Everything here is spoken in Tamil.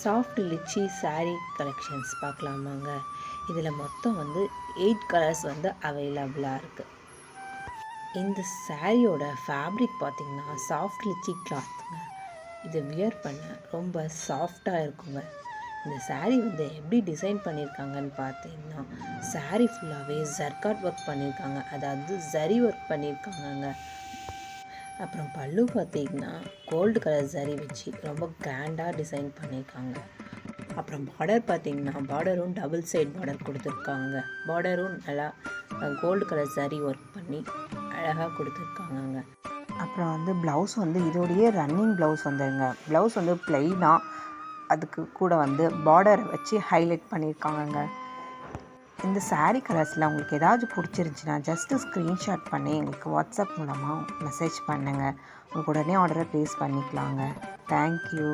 சாஃப்ட் லிச்சி saree கலெக்ஷன்ஸ் பார்க்கலாமாங்க. இதில் மொத்தம் 8 கலர்ஸ் அவைலபிளாக இருக்குது. இந்த சாரியோட ஃபேப்ரிக் பார்த்திங்கன்னா சாஃப்ட் லிச்சி கிளாத்துங்க. இதை வியர் பண்ண ரொம்ப சாஃப்டாக இருக்குங்க. இந்த saree எப்படி டிசைன் பண்ணியிருக்காங்கன்னு பார்த்தீங்கன்னா, saree ஃபுல்லாகவே ஜர்காட் ஒர்க் பண்ணியிருக்காங்க, அதாவது ஜரி ஒர்க் பண்ணியிருக்காங்கங்க. அப்புறம் பல்லு பார்த்திங்கன்னா கோல்டு கலர் ஜரி வச்சு ரொம்ப கிராண்டாக டிசைன் பண்ணியிருக்காங்க. அப்புறம் பார்டர் பார்த்திங்கன்னா பார்டரும் டபுள் சைட் பார்டர் கொடுத்துருக்காங்க. பார்டரும் நல்லா கோல்டு கலர் ஜரி ஒர்க் பண்ணி அழகாக கொடுத்துருக்காங்கங்க. அப்புறம் ப்ளவுஸ் இதோடைய ரன்னிங் ப்ளவுஸ் வந்துங்க. ப்ளவுஸ் ப்ளைனாக அதுக்கு கூட பார்டரை வச்சு ஹைலைட் பண்ணியிருக்காங்கங்க. இந்த saree கலர்ஸில் உங்களுக்கு ஏதாச்சும் பிடிச்சிருந்துச்சின்னா ஜஸ்ட்டு ஸ்க்ரீன்ஷாட் பண்ணி எங்களுக்கு வாட்ஸ்அப் மூலமாக மெசேஜ் பண்ணுங்கள். உங்களுக்கு உடனே ஆர்டரை ப்ளேஸ் பண்ணிக்கலாங்க. தேங்க்யூ.